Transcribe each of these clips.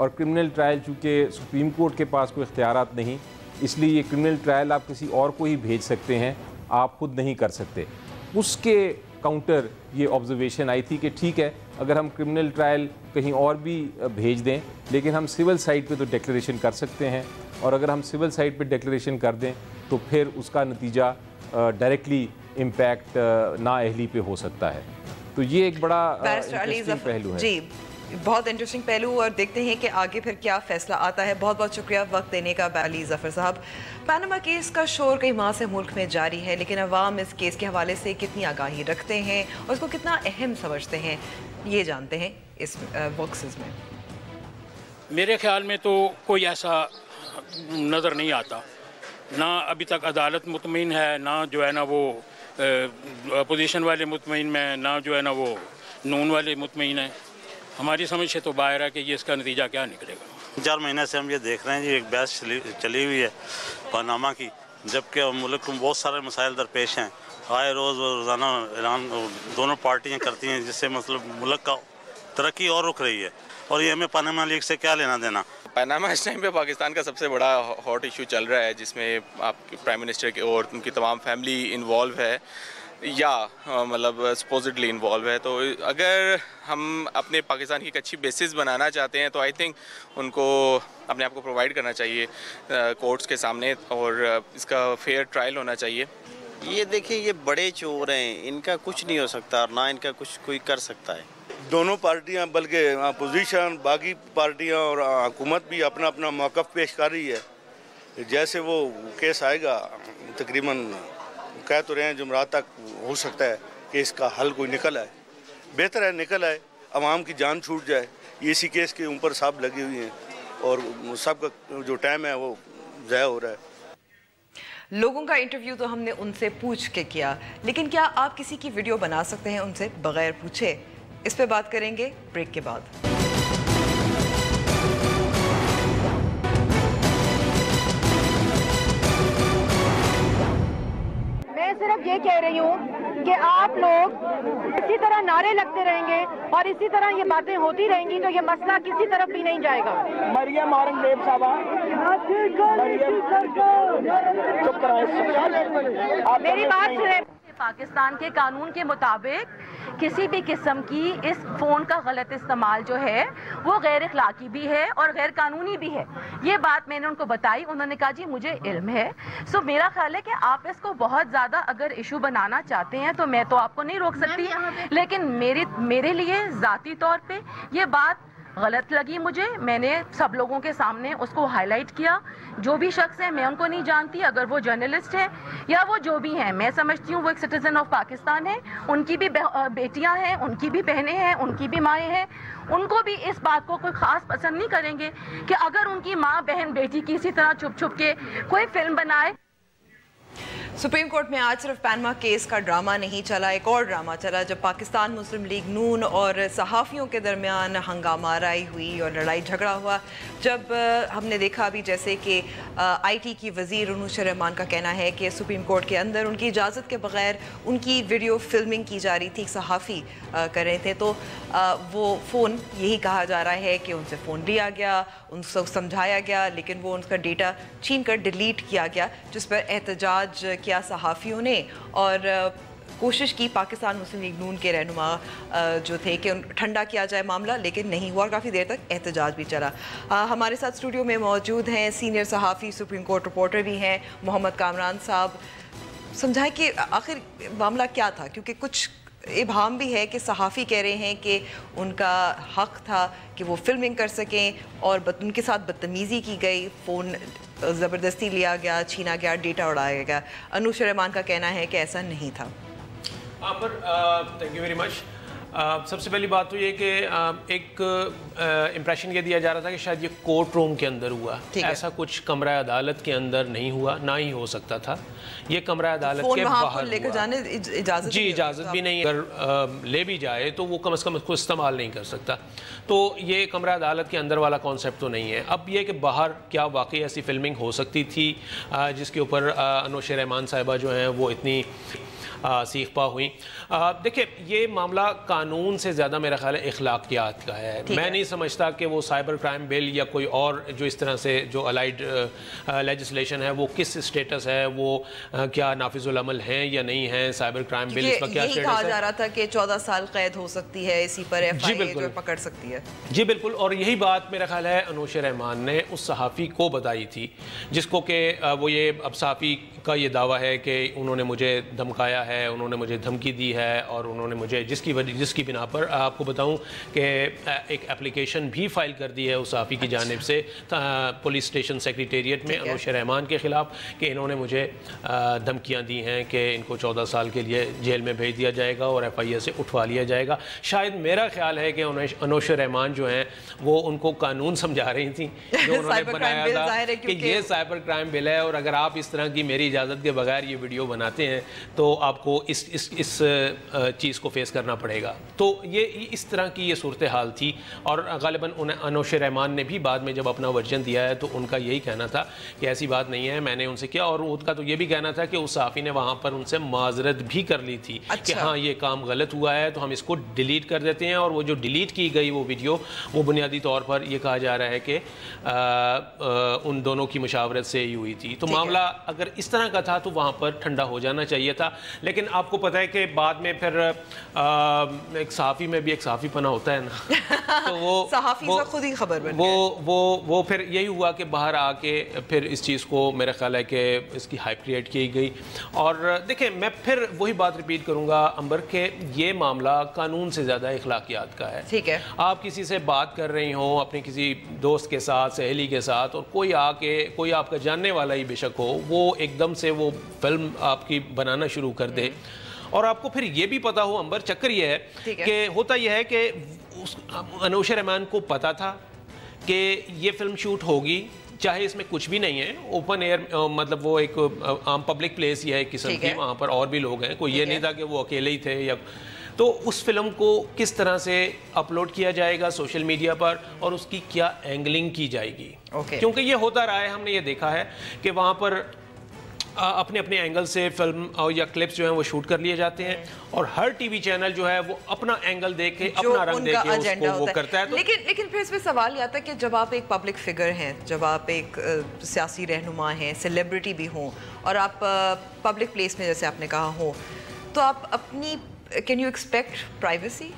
اور criminal trial چونکہ supreme court کے پاس کوئی اختیارات نہیں، اس لیے یہ کرمنل ٹرائل آپ کسی اور کو ہی بھیج سکتے ہیں، آپ خود نہیں کر سکتے۔ اس کے کاؤنٹر یہ آبزرویشن آئی تھی کہ ٹھیک ہے اگر ہم کرمنل ٹرائل کہیں اور بھی بھیج دیں لیکن ہم سول سائٹ پہ تو ڈیکلریشن کر سکتے ہیں، اور اگر ہم سول سائٹ پہ ڈیکلریشن کر دیں تو پھر اس کا نتیجہ ڈائریکٹلی امپیکٹ نااہلی پہ ہو سکتا ہے۔ تو یہ ایک بڑا انٹرسٹنگ پہلو ہے۔ جی بہت انٹرسٹنگ پہلو، اور دیکھتے ہیں کہ آگے پھر کیا فیصلہ آتا ہے۔ بہت بہت شکریہ وقت دینے کا علی ظفر صاحب۔ پاناما کیس کا شور کئی ماہ سے ملک میں جاری ہے، لیکن عوام اس کیس کے حوالے سے کتنی آگاہی رکھتے ہیں اور اس کو کتنا اہم سمجھتے ہیں، یہ جانتے ہیں اس باکسز میں۔ میرے خیال میں تو کوئی ایسا نظر نہیں آتا، نہ ابھی تک عدالت مطمئن ہے، نہ جو ہے نا وہ اپوزیشن والے مطمئن میں، نہ جو ہے نا وہ نون والے مطمئن ہیں۔ ہماری سمجھ سے تو باہر ہے کہ یہ اس کا نتیجہ کیا نکلے گا۔ 4 مہینے سے ہم یہ دیکھ رہے ہیں جی، ایک بحث چلی ہوئی ہے پاناما کی، جبکہ ملک میں بہت سارے مسائل درپیش ہیں، آئے روز روزانہ اعلان دونوں پارٹیاں کرتی ہیں، جس سے مطلب ملک کا ترقی اور رک رہی ہے، اور یہ ہمیں پاناما لیک سے کیا لینا دینا۔ پاناما اس ٹائم پہ پاکستان کا سب سے بڑا ہاٹ ایشو چل رہا ہے، جس میں آپ کے پرائم منسٹر کے اور ان کی تمام فیملی انوالو ہے یا مطلب سپوزڈلی انوالو ہے۔ تو اگر ہم اپنے پاکستان کی ایک اچھی بیسس بنانا چاہتے ہیں تو آئی تھنک ان کو اپنے آپ کو پرووائڈ کرنا چاہیے کورٹس کے سامنے، اور اس کا فیئر ٹرائل ہونا چاہیے۔ یہ دیکھیں یہ بڑے چور ہیں، ان کا کچھ نہیں ہو سکتا اور نہ ان کا کچھ کوئی کر سکتا ہے۔ دونوں پارٹیاں بلکہ اپوزیشن باقی پارٹیاں اور حکومت بھی اپنا اپنا موقف پیش کر رہی ہے۔ جیسے وہ کیس آئے گا تقریباً کہہ تو رہے ہیں جمعرات تک ہو سکتا ہے کہ اس کا حل کوئی نکل آئے، بہتر ہے نکل آئے، عوام کی جان چھوٹ جائے۔ یہ اسی کیس کے اوپر سب لگی ہوئی ہیں اور سب کا جو ٹائم ہے وہ ضائع ہو رہا ہے۔ لوگوں کا انٹرویو تو ہم نے ان سے پوچھ کے کیا، لیکن کیا آپ کسی کی ویڈیو بنا سکتے ہیں ان سے بغیر پوچھے؟ اس پہ بات کریں گے بریک کے بعد۔ میں صرف یہ کہہ رہی ہوں کہ آپ لوگ اسی طرح نعرے لگتے رہیں گے اور اسی طرح یہ باتیں ہوتی رہیں گی تو یہ مسئلہ کسی طرف بھی نہیں جائے گا۔ مریم اورنگزیب صاحبہ میری بات سنیں۔ پاکستان کے قانون کے مطابق کسی بھی قسم کی اس فون کا غلط استعمال جو ہے وہ غیر اخلاقی بھی ہے اور غیر قانونی بھی ہے۔ یہ بات میں نے ان کو بتائی، انہوں نے کہا جی مجھے علم ہے۔ سو میرا خیال ہے کہ آپ اس کو بہت زیادہ اگر ایشو بنانا چاہتے ہیں تو میں تو آپ کو نہیں روک سکتی، لیکن میرے لیے ذاتی طور پہ یہ بات غلط لگی مجھے۔ میں نے سب لوگوں کے سامنے اس کو ہائی لائٹ کیا۔ جو بھی شخص ہے میں ان کو نہیں جانتی، اگر وہ جرنلسٹ ہے یا وہ جو بھی ہیں، میں سمجھتی ہوں وہ ایک سٹیزن آف پاکستان ہے، ان کی بھی بیٹیاں ہیں، ان کی بھی بہنیں ہیں، ان کی بھی مائیں ہیں، ان کو بھی اس بات کو کوئی خاص پسند نہیں کریں گے کہ اگر ان کی ماں بہن بیٹی کی اسی طرح چھپ چھپ کے کوئی فلم بنائے۔ سپریم کورٹ میں آج صرف پاناما کیس کا ڈرامہ نہیں چلا، ایک اور ڈرامہ چلا جب پاکستان مسلم لیگ نون اور صحافیوں کے درمیان ہنگامہ آرائی ہوئی اور لڑائی جھگڑا ہوا، جب ہم نے دیکھا بھی جیسے کہ آئی ٹی کی وزیر انوشا رحمان کا کہنا ہے کہ سپریم کورٹ کے اندر ان کی اجازت کے بغیر ان کی ویڈیو فلمنگ کی جا رہی تھی، صحافی کر رہے تھے، تو وہ فون یہی کہا جا رہا ہے کہ ان سے فون لیا گیا، ان کو سمجھایا گیا، لیکن وہ ان کا ڈیٹا چھین کر ڈیلیٹ کیا گیا، جس پر احتجاج کیا صحافیوں نے اور کوشش کی پاکستان مسلم لیگ نون کے رہنما جو تھے کہ ٹھنڈا کیا جائے معاملہ، لیکن نہیں ہوا اور کافی دیر تک احتجاج بھی چلا۔ ہمارے ساتھ اسٹوڈیو میں موجود ہیں سینئر صحافی سپریم کورٹ رپورٹر بھی ہیں محمد کامران صاحب، سمجھائیں کہ آخر معاملہ کیا تھا، کیونکہ کچھ ابہام بھی ہے کہ صحافی کہہ رہے ہیں کہ ان کا حق تھا کہ وہ فلمنگ کر سکیں اور ان کے ساتھ بدتمیزی کی گئی، فون زبردستی لیا گیا، چھینا گیا، ڈیٹا اڑایا گیا۔ انوشا رحمان کا کہنا ہے کہ ایسا نہیں تھا۔ پر تھینک یو ویری مچ۔ سب سے پہلی بات تو یہ کہ ایک امپریشن یہ دیا جا رہا تھا کہ شاید یہ کورٹ روم کے اندر ہوا، ایسا کچھ کمرہ عدالت کے اندر نہیں ہوا، نہ ہی ہو سکتا تھا۔ یہ کمرہ عدالت کے باہر لے کر جانے اجازت جی اجازت بھی نہیں، اگر لے بھی جائے تو وہ کم از کم اس کو استعمال نہیں کر سکتا، تو یہ کمرہ عدالت کے اندر والا کانسیپٹ تو نہیں ہے۔ اب یہ کہ باہر کیا واقعی ایسی فلمنگ ہو سکتی تھی جس کے اوپر انوشا رحمان صاحبہ جو ہیں وہ اتنی سیخ پا ہوئیں. دیکھیں یہ معاملہ قانون سے زیادہ میرا خیال ہے اخلاقیات کا ہے. میں نہیں سمجھتا کہ وہ سائبر کرائم بل یا کوئی اور جو اس طرح سے جو الائڈ لیجسلیشن ہے وہ کس اسٹیٹس ہے, وہ کیا نافذ العمل ہیں یا نہیں ہیں. سائبر کرائم بل اس کا کیا اسٹیٹس ہے؟ یہی کہا جا رہا تھا کہ 14 سال قید ہو سکتی ہے اسی پر, ایف آئی اے جو پکڑ سکتی ہے. جی بالکل, اور یہی بات میرا خیال ہے انوش رحمان نے اس صحافی کو بتائی تھی جس کو کہ وہ یہ اب صحافی کا یہ دعویٰ ہے کہ انہوں نے مجھے دھمکایا ہے, انہوں نے مجھے دھمکی دی ہے, اور انہوں نے مجھے جس کی بنا پر آپ کو بتاؤں کہ ایک اپلیکیشن بھی فائل کر دی ہے اس صحافی کی جانب سے پولیس اسٹیشن سیکریٹریٹ میں انوش رحمان کے خلاف کہ انہوں نے مجھے دھمکیاں دی ہیں کہ ان کو 14 سال کے لیے جیل میں بھیج دیا جائے گا اور ایف آئی اے سے اٹھوا لیا جائے گا. شاید میرا خیال ہے کہ انوش رحمان جو ہیں وہ ان کو قانون سمجھا رہی تھیں جو انہوں نے بنایا تھا کہ یہ سائبر کرائم بل ہے, اور اگر آپ اس طرح کی میری اجازت کے بغیر یہ ویڈیو بناتے ہیں تو آپ کو اس چیز کو فیس کرنا پڑے گا. تو یہ اس طرح کی یہ صورتحال تھی, اور غالباً انوش رحمان نے بھی بعد میں جب اپنا ورژن دیا ہے تو ان کا یہی کہنا تھا کہ ایسی بات نہیں ہے, میں نے ان سے کیا, اور ان کا تو یہ بھی کہنا تھا کہ اس صحافی نے وہاں پر ان سے معذرت بھی کر لی تھی کہ ہاں یہ کام غلط ہوا ہے تو ہم اس کو ڈیلیٹ کر دیتے ہیں. اور وہ جو ڈیلیٹ کی گئی وہ ویڈیو وہ بنیادی طور پر یہ کہا جا رہا ہے کہ ان دونوں کی مشاورت سے ہی ہوئی تھی. تو معاملہ اگر اس طرح کا تھا تو وہاں پر ٹھنڈا ہو جانا چاہیے تھا. لیکن آپ کو پتہ ہے کہ بعد میں پھر ایک صحافی میں بھی ایک صحافی پنا ہوتا ہے نا, تو وہ صحافی سے خود ہی خبر بن وہ پھر یہی ہوا کہ باہر آ کے پھر اس چیز کو میرا خیال ہے کہ اس کی ہائپ کریٹ کی گئی. اور دیکھیں میں پھر وہی بات ریپیٹ کروں گا امبر کہ یہ معاملہ قانون سے زیادہ اخلاقیات کا ہے. ٹھیک ہے, آپ کسی سے بات کر رہی ہوں اپنی کسی دوست کے ساتھ, سہیلی کے ساتھ, اور کوئی آ کے کوئی آپ کا جاننے والا ہی بے شک ہو وہ ایک دم سے وہ فلم آپ کی بنانا شروع کر دے, اور آپ کو پھر یہ بھی پتا ہو امبر, چکر یہ ہے کہ ہوتا یہ ہے کہ انوش رحمان کو پتا تھا کہ یہ فلم شوٹ ہوگی, چاہے اس میں کچھ بھی نہیں ہے, اوپن ایئر مطلب وہ ایک عام پبلک پلیس ہی ہے ایک قسم کی, وہاں پر اور بھی لوگ ہیں, کوئی یہ نہیں تھا کہ وہ اکیلے ہی تھے. یا تو اس فلم کو کس طرح سے اپلوڈ کیا جائے گا سوشل میڈیا پر اور اس کی کیا اینگلنگ کی جائے گی, کیونکہ یہ ہوتا رہا ہے, ہم نے یہ دیکھا ہے کہ وہاں پر اپنے اپنے اینگل سے فلم یا کلپس جو ہیں وہ شوٹ کر لیے جاتے ہیں, اور ہر ٹی وی چینل جو ہے وہ اپنا اینگل دے کے اپنا رنگ دے کے اس کو وہ کرتا ہے. لیکن پھر اس میں سوال یہ آتا ہے کہ جب آپ ایک پبلک فگر ہیں, جب آپ ایک سیاسی رہنما ہیں, سیلیبریٹی بھی ہوں, اور آپ پبلک پلیس میں جیسے آپ نے کہا ہو, تو آپ اپنی کین یو ایکسپیکٹ پرائیویسی؟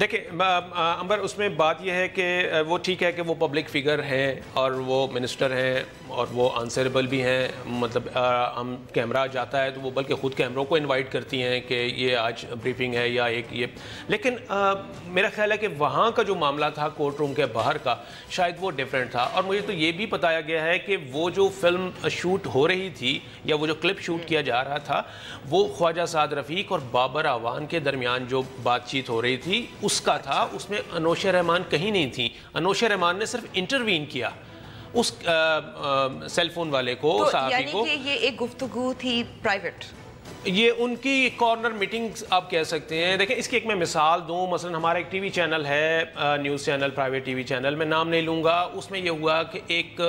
دیکھیں امبر اس میں بات یہ ہے کہ وہ ٹھیک ہے کہ وہ پبلک فگر ہیں اور وہ منسٹر ہیں اور وہ آنسریبل بھی ہیں, مطلب ہم کیمرہ جاتا ہے تو وہ بلکہ خود کیمروں کو انوائٹ کرتی ہیں کہ یہ آج بریفنگ ہے یا ایک یہ, لیکن میرا خیال ہے کہ وہاں کا جو معاملہ تھا کورٹ روم کے باہر کا شاید وہ ڈیفرنٹ تھا. اور مجھے تو یہ بھی بتایا گیا ہے کہ وہ جو فلم شوٹ ہو رہی تھی یا وہ جو کلپ شوٹ کیا جا رہا تھا وہ خواجہ سعد رفیق اور بابر اعوان کے درمیان جو بات چیت ہو رہی تھی اس کا تھا, اس میں انوش رحمان کہیں نہیں تھی. انوش رحمان نے صرف انٹروین کیا اس سیل فون والے کو, صحافی کو. یعنی کہ یہ ایک گفتگو تھی پرائیویٹ, یہ ان کی کارنر میٹنگز آپ کہہ سکتے ہیں. دیکھیں اس کی ایک میں مثال دوں, مثلا ہمارا ایک ٹی وی چینل ہے, news channel, private T V channel, میں نام نہیں لوں گا, اس میں یہ ہوا کہ ایک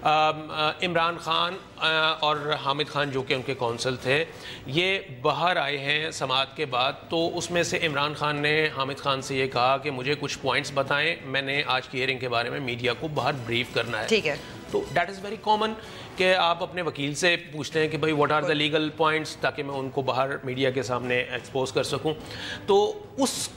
عمران خان اور حامد خان جو کہ ان کے کونسل تھے یہ باہر آئے ہیں سماعت کے بعد, تو اس میں سے عمران خان نے حامد خان سے یہ کہا کہ مجھے کچھ پوائنٹس بتائیں, میں نے آج کی ہیئرنگ کے بارے میں میڈیا کو باہر بریف کرنا ہے. ٹھیک ہے, تو دیٹ از ویری کامن کہ آپ اپنے وکیل سے پوچھتے ہیں کہ بھائی what are the legal points, تاکہ میں ان کو باہر میڈیا کے سامنے ایکسپوز کر سکوں. تو اس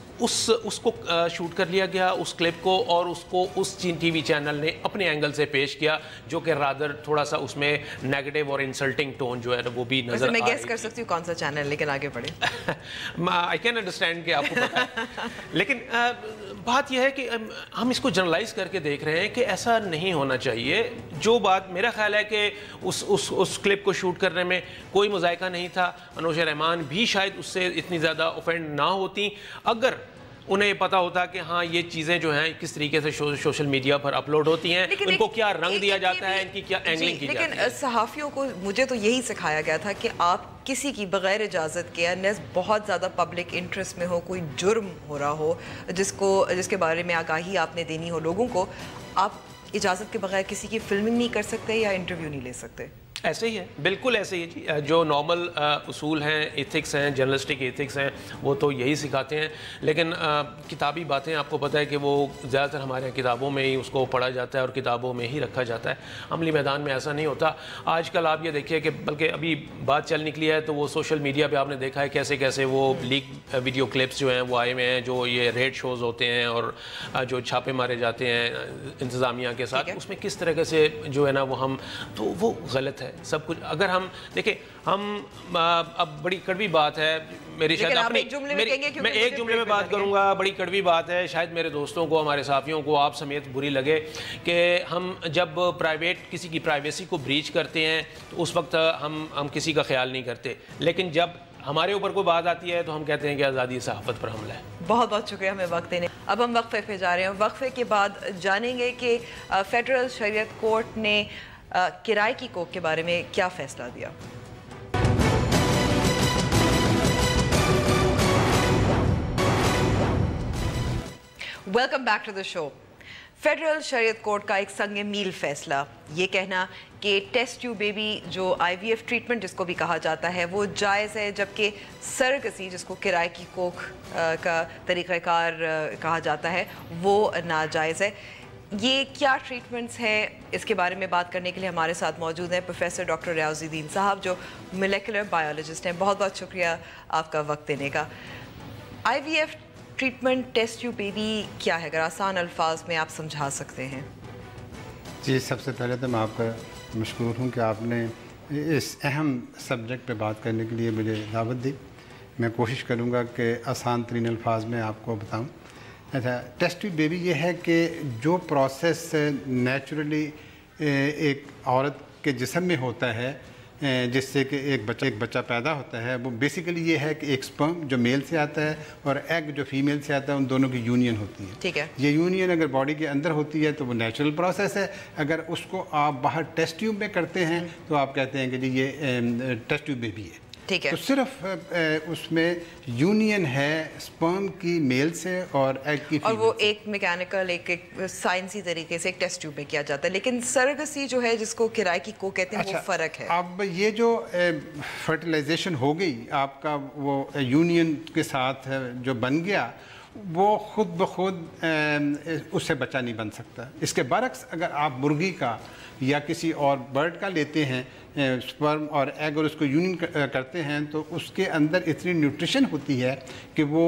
کو شوٹ کر لیا گیا اس کلپ کو, اور اس کو اس ٹی وی چینل نے اپنے اینگل سے پیش کیا جو کہ رادر تھوڑا سا اس میں نیگیٹو اور انسلٹنگ ٹون جو ہے وہ بھی نظر آ رہی. میں گیس کر سکتی ہوں کون سا چینل, لیکن آگے بڑھیں. آئی کین انڈرسٹینڈ کہ آپ کو پتا ہے, لیکن بات یہ ہے کہ ہم اس کو جنرلائز کر کے دیکھ رہے ہیں کہ ایسا نہیں ہونا چاہیے. جو بات میرا خیال ہے کہ اس کلپ کو شوٹ کرنے میں کوئی مذائقہ نہیں تھا, انوش رحمان بھی شاید اس سے اتنی زیادہ اوفینڈ نہ ہوتی اگر انہیں یہ پتا ہوتا کہ ہاں یہ چیزیں جو ہیں کس طریقے سے سوشل میڈیا پر اپلوڈ ہوتی ہیں, ان کو کیا رنگ دیا جاتا ہے, ان کی کیا اینگلنگ کی جاتی ہے. لیکن صحافیوں کو مجھے تو یہی سکھایا گیا تھا کہ آپ کسی کی بغیر اجازت کے انلیس بہت زیادہ پبلک انٹرسٹ میں ہو, کوئی جرم ہو رہا ہو جس کے بارے میں آگاہی آپ نے دینی ہو لوگوں کو, آپ اجازت کے بغیر کسی کی فلمنگ نہیں کر سکتے یا انٹرویو نہیں لے سکتے. ایسے ہی ہے، بالکل ایسے ہی جی. جو نارمل اصول ہیں، ایتھکس ہیں، جرنلسٹک ایتھکس ہیں، وہ تو یہی سکھاتے ہیں. لیکن کتابی باتیں آپ کو پتہ ہے کہ وہ زیادہ تر ہمارے کتابوں میں ہی اس کو پڑھا جاتا ہے اور کتابوں میں ہی رکھا جاتا ہے. عملی میدان میں ایسا نہیں ہوتا. آج کل آپ یہ دیکھیے کہ بلکہ ابھی بات چل نکلی ہے تو وہ سوشل میڈیا پہ آپ نے دیکھا ہے کیسے کیسے وہ لیک ویڈیو کلپس جو ہیں وہ آئے ہوئے ہیں، جو یہ ریڈ شوز ہوتے ہیں اور جو چھاپے مارے جاتے ہیں انتظامیہ کے ساتھ، اس میں کس طریقے سے جو ہے نا وہ ہم تو وہ غلط ہے سب کچھ. اگر ہم دیکھیں ہم اب بڑی کڑوی بات ہے میری، شاید اپنی میں ایک جملے میں بات کروں گا، بڑی کڑوی بات ہے، شاید میرے دوستوں کو، ہمارے صحافیوں کو، آپ سمیت بری لگے کہ ہم جب پرائیویٹ کسی کی پرائیویسی کو بریچ کرتے ہیں تو اس وقت ہم کسی کا خیال نہیں کرتے، لیکن جب ہمارے اوپر کوئی بات آتی ہے تو ہم کہتے ہیں کہ آزادی صحافت پر حملہ ہے. بہت بہت شکریہ ہمیں وقت دینے. اب ہم وقفے پہ جا رہے ہیں. وقفے کے بعد جانیں گے کہ فیڈرل شریعت کورٹ نے کرائے کی کوک کے بارے میں کیا فیصلہ دیا. Welcome back to the show. Federal Shariat Court کا ایک سنگ میل فیصلہ، یہ کہنا کہ ٹیسٹ ٹیوب بیبی جو آئی وی ایف ٹریٹمنٹ جس کو بھی کہا جاتا ہے وہ جائز ہے، جبکہ سرگسی جس کو کرائے کی کوک کا طریقہ کار کہا جاتا ہے وہ ناجائز ہے. یہ کیا ٹریٹمنٹس ہیں، اس کے بارے میں بات کرنے کے لیے ہمارے ساتھ موجود ہیں پروفیسر ڈاکٹر ریاض الدین صاحب جو مولیکولر بایولوجسٹ ہیں. بہت بہت شکریہ آپ کا وقت دینے کا. I V F treatment test tube baby کیا ہے، اگر آسان الفاظ میں آپ سمجھا سکتے ہیں؟ جی، سب سے پہلے تو میں آپ کا مشکور ہوں کہ آپ نے اس اہم سبجیکٹ پہ بات کرنے کے لیے مجھے دعوت دی. میں کوشش کروں گا کہ آسان ترین الفاظ میں آپ کو بتاؤں. اچھا، ٹیسٹ ٹیوب بیبی یہ ہے کہ جو پروسیس نیچرلی ایک عورت کے جسم میں ہوتا ہے جس سے کہ ایک بچہ پیدا ہوتا ہے، وہ بیسیکلی یہ ہے کہ ایک سپرم جو میل سے آتا ہے اور ایگ جو فیمیل سے آتا ہے، ان دونوں کی یونین ہوتی ہے. ٹھیک ہے. یہ یونین اگر باڈی کے اندر ہوتی ہے تو وہ نیچرل پروسیس ہے. اگر اس کو آپ باہر ٹیسٹ ٹیوب میں کرتے ہیں تو آپ کہتے ہیں کہ جی یہ ٹیسٹ ٹیوب بیبی ہے. ٹھیک ہے. تو صرف اس میں یونین ہے سپرم کی میل سے اور ایگ کی فیمیل، اور وہ ایک میکینیکل ایک سائنسی طریقے سے ایک ٹیسٹ ٹیوب میں کیا جاتا ہے. لیکن سرگسی جو ہے جس کو کرائے کی کو کہتے ہیں وہ فرق ہے. اب یہ جو فرٹیلائزیشن ہو گئی آپ کا، وہ یونین کے ساتھ جو بن گیا، وہ خود بخود اس سے بچہ نہیں بن سکتا. اس کے برعکس اگر آپ مرغی کا یا کسی اور برڈ کا لیتے ہیں سپرم اور ایگ اور اس کو یونین کرتے ہیں تو اس کے اندر اتنی نیوٹریشن ہوتی ہے کہ وہ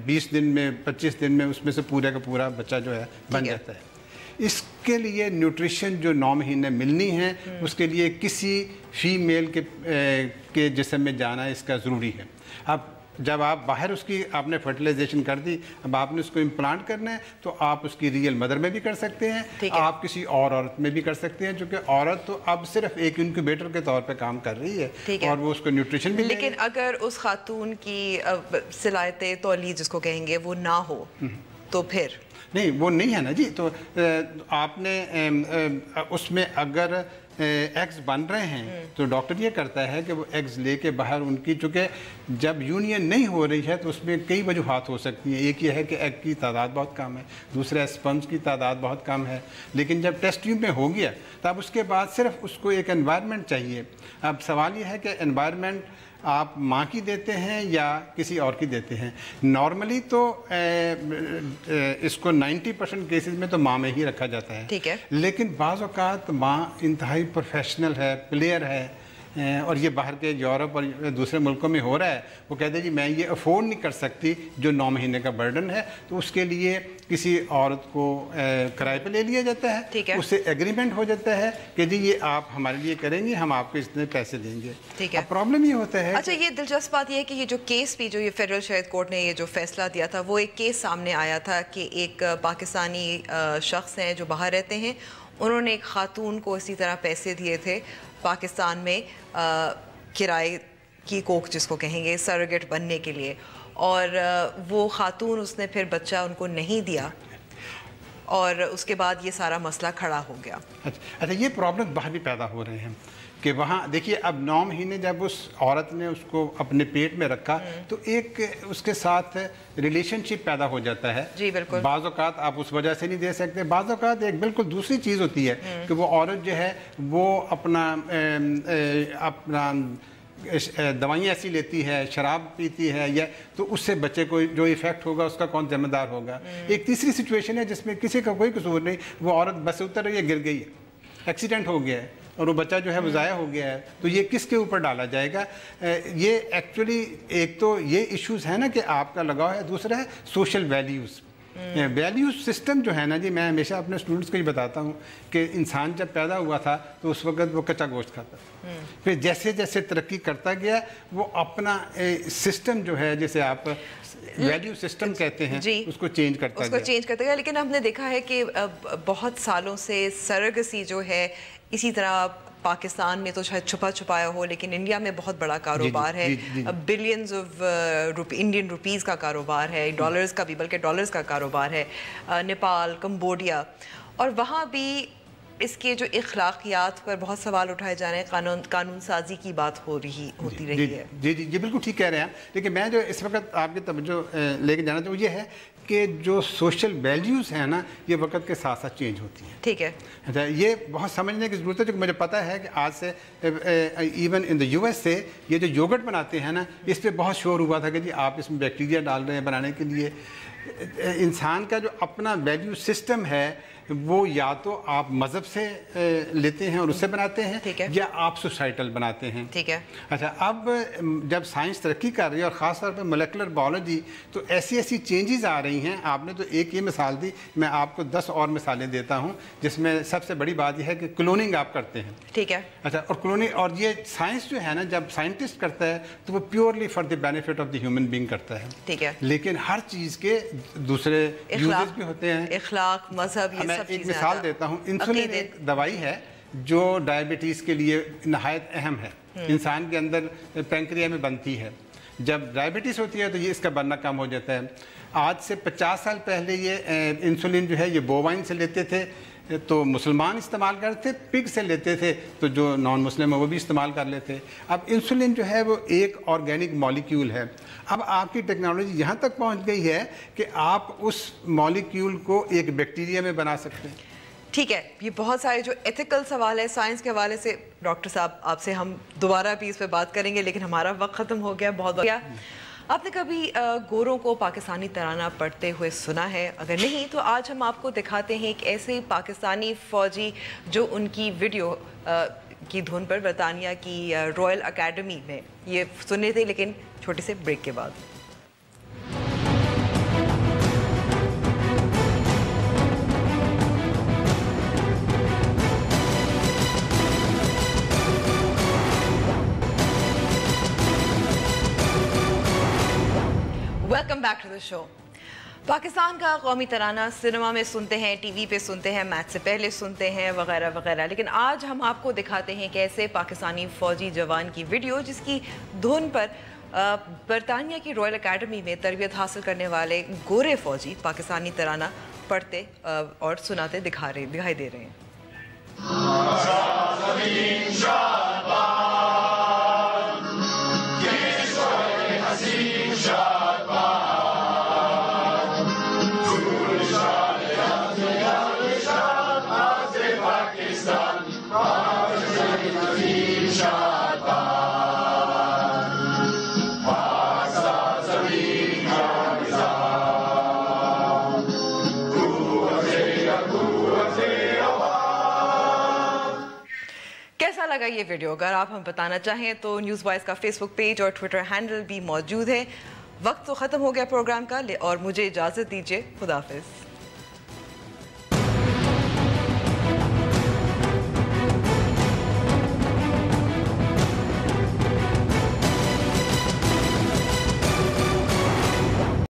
20 دن میں 25 دن میں اس میں سے پورے کا پورا بچہ جو ہے بن جاتا ہے. اس کے لیے نیوٹریشن جو 9 مہینے ملنی ہے اس کے لیے کسی فیمیل کے جسم میں جانا اس کا ضروری ہے. اب جب آپ باہر اس کی آپ نے فرٹیلائزیشن کر دی، اب آپ نے اس کو امپلانٹ کرنا ہے تو آپ اس کی ریئل مدر میں بھی کر سکتے ہیں، آپ کسی اور عورت میں بھی کر سکتے ہیں، چونکہ عورت تو اب صرف ایک انکیوبیٹر کے طور پہ کام کر رہی ہے اور وہ اس کو نیوٹریشن بھی. لیکن اگر اس خاتون کی صلاحیت تولید جس کو کہیں گے وہ نہ ہو تو پھر نہیں، وہ نہیں ہے نا جی. تو آپ نے اس میں اگر ایگز بن رہے ہیں تو ڈاکٹر یہ کرتا ہے کہ وہ ایگز لے کے باہر ان کی، چونکہ جب یونین نہیں ہو رہی ہے تو اس میں کئی وجوہات ہو سکتی ہیں. ایک یہ ہے کہ ایگ کی تعداد بہت کم ہے، دوسرا اسپرمز کی تعداد بہت کم ہے. لیکن جب ٹیسٹ ٹیوب میں ہو گیا تو اب اس کے بعد صرف اس کو ایک انوائرمنٹ چاہیے. اب سوال یہ ہے کہ انوائرمنٹ آپ ماں کی دیتے ہیں یا کسی اور کی دیتے ہیں. نارملی تو اس کو 90% کیسز میں تو ماں میں ہی رکھا جاتا ہے. ٹھیک ہے. لیکن بعض اوقات ماں انتہائی پروفیشنل ہے، پلیئر ہے، اور یہ باہر کے یورپ اور دوسرے ملکوں میں ہو رہا ہے، وہ کہتے ہیں جی میں یہ افورڈ نہیں کر سکتی جو 9 مہینے کا برڈن ہے، تو اس کے لیے کسی عورت کو کرائے پہ لے لیا جاتا ہے. اس سے ایگریمنٹ ہو جاتا ہے کہ جی یہ آپ ہمارے لیے کریں گے، ہم آپ کو اتنے پیسے دیں گے. ٹھیک ہے. پرابلم یہ ہوتا ہے. اچھا، یہ دلچسپ بات یہ ہے کہ یہ جو کیس بھی جو یہ فیڈرل شریعت کورٹ نے یہ جو فیصلہ دیا تھا، وہ ایک کیس سامنے آیا تھا کہ ایک پاکستانی شخص ہیں جو باہر رہتے ہیں، انہوں نے ایک خاتون کو اسی طرح پیسے دیے تھے پاکستان میں کرائے کی کوک جس کو کہیں گے سرگیٹ بننے کے لیے، اور وہ خاتون اس نے پھر بچہ ان کو نہیں دیا اور اس کے بعد یہ سارا مسئلہ کھڑا ہو گیا. اچھا، یہ پرابلم باہر بھی پیدا ہو رہے ہیں کہ وہاں دیکھیے اب 9 مہینے جب اس عورت نے اس کو اپنے پیٹ میں رکھا تو ایک اس کے ساتھ ریلیشن شپ پیدا ہو جاتا ہے. جی بالکل. بعض اوقات آپ اس وجہ سے نہیں دے سکتے, بعض اوقات ایک بالکل دوسری چیز ہوتی ہے کہ وہ عورت جو ہے وہ اپنا دوائیں ایسی لیتی ہے, شراب پیتی ہے, یا تو اس سے بچے کو جو ایفیکٹ ہوگا اس کا کون ذمہ دار ہوگا. ایک تیسری سچویشن ہے جس میں کسی کا کوئی قصور نہیں, وہ عورت بس سے اتر رہی ہے, گر گئی ہے, ایکسیڈنٹ ہو گیا ہے اور وہ بچہ جو ہے وہ ضائع ہو گیا ہے, تو یہ کس کے اوپر ڈالا جائے گا؟ یہ ایکچولی ایک تو یہ ایشوز ہیں نا کہ آپ کا لگاؤ ہے, دوسرا ہے سوشل ویلیوز. ویلیوز سسٹم جو ہے نا جی, میں ہمیشہ اپنے اسٹوڈنٹس کو یہ بتاتا ہوں کہ انسان جب پیدا ہوا تھا تو اس وقت وہ کچا گوشت کھاتا, پھر جیسے جیسے ترقی کرتا گیا وہ اپنا سسٹم جو ہے جیسے آپ ویلیو سسٹم کہتے ہیں اس کو چینج کرتا گیا. لیکن ہم نے دیکھا ہے کہ بہت سالوں سے سرگسی جو ہے اسی طرح پاکستان میں تو شاید چھپا چھپایا ہو, لیکن انڈیا میں بہت بڑا کاروبار ہے, بلینز آف انڈین روپیز کا کاروبار ہے, ڈالرز کا بھی, بلکہ ڈالرز کا کاروبار ہے, نیپال, کمبوڈیا, اور وہاں بھی اس کے جو اخلاقیات پر بہت سوال اٹھائے جا رہے ہیں, قانون سازی کی بات ہوتی رہی ہے. جی بالکل ٹھیک کہہ رہے ہیں, لیکن میں جو اس وقت آپ کی توجہ لے کے جانا چاہوں وہ یہ ہے کہ جو سوشل ویلیوز ہیں نا یہ وقت کے ساتھ ساتھ چینج ہوتی ہیں. ٹھیک ہے, اچھا یہ بہت سمجھنے کی ضرورت ہے, کیونکہ مجھے پتہ ہے کہ آج سے even in the U S سے یہ جو یوگرٹ بناتے ہیں نا اس پہ بہت شور ہوا تھا کہ جی آپ اس میں بیکٹیریا ڈال رہے ہیں بنانے کے لیے. انسان کا جو اپنا ویلیو سسٹم ہے وہ یا تو آپ مذہب سے لیتے ہیں اور اس سے بناتے ہیں یا آپ سوسائٹل بناتے ہیں. ٹھیک ہے. اچھا اب جب سائنس ترقی کر رہی ہے اور خاص طور پہ مولیکولر بایولوجی, تو ایسی چینجز آ رہی ہیں. آپ نے تو ایک یہ مثال دی, میں آپ کو 10 اور مثالیں دیتا ہوں جس میں سب سے بڑی بات یہ ہے کہ کلوننگ آپ کرتے ہیں. ٹھیک ہے. اچھا, اور کلوننگ اور یہ سائنس جو ہے نا جب سائنٹسٹ کرتا ہے تو وہ purely for the benefit of the human being کرتا ہے. ٹھیک ہے. لیکن ہر چیز کے دوسرے یوزز بھی ہوتے ہیں, اخلاق, مذہب, یہ سب چیزیں. ایک مثال دیتا ہوں, انسولین ایک دوائی ہے جو ڈائبٹیز کے لیے نہایت اہم ہے. انسان کے اندر پینکریا میں بنتی ہے, جب ڈائبٹیز ہوتی ہے تو یہ اس کا بننا کم ہو جاتا ہے. آج سے 50 سال پہلے یہ انسولین جو ہے یہ بووائن سے لیتے تھے تو مسلمان استعمال کرتے تھے, پگ سے لیتے تھے تو جو نان مسلم ہے وہ بھی استعمال کر لیتے. اب انسولین جو ہے وہ ایک آرگینک مالیکیول ہے. اب آپ کی ٹیکنالوجی یہاں تک پہنچ گئی ہے کہ آپ اس مالیکیول کو ایک بیکٹیریا میں بنا سکتے ہیں. ٹھیک ہے, یہ بہت سارے جو ایتھیکل سوال ہے سائنس کے حوالے سے. ڈاکٹر صاحب آپ سے ہم دوبارہ بھی اس پہ بات کریں گے, لیکن ہمارا وقت ختم ہو گیا. بہت آپ نے کبھی گوروں کو پاکستانی ترانہ پڑھتے ہوئے سنا ہے؟ اگر نہیں تو آج ہم آپ کو دکھاتے ہیں ایک ایسے پاکستانی فوجی جو ان کی ویڈیو کی دھن پر برطانیہ کی رائل اکیڈمی میں یہ سنے تھے, لیکن چھوٹے سے بریک کے بعد. ویلکم بیک ٹو دا شو. پاکستان کا قومی ترانہ سنیما میں سنتے ہیں, ٹی وی پہ سنتے ہیں, میچ سے پہلے سنتے ہیں وغیرہ وغیرہ, لیکن آج ہم آپ کو دکھاتے ہیں کہ ایسے پاکستانی فوجی جوان کی ویڈیو جس کی دھن پر برطانیہ کی رائل اکیڈمی میں تربیت حاصل کرنے والے گورے فوجی پاکستانی ترانہ پڑھتے اور سناتے دکھائی دے رہے ہیں. لگا یہ ویڈیو؟ اگر آپ ہم بتانا چاہیں تو نیوز وائز کا فیس بک پیج اور ٹویٹر ہینڈل بھی موجود ہے. وقت تو ختم ہو گیا پروگرام کا اور مجھے اجازت دیجیے. خدا حافظ.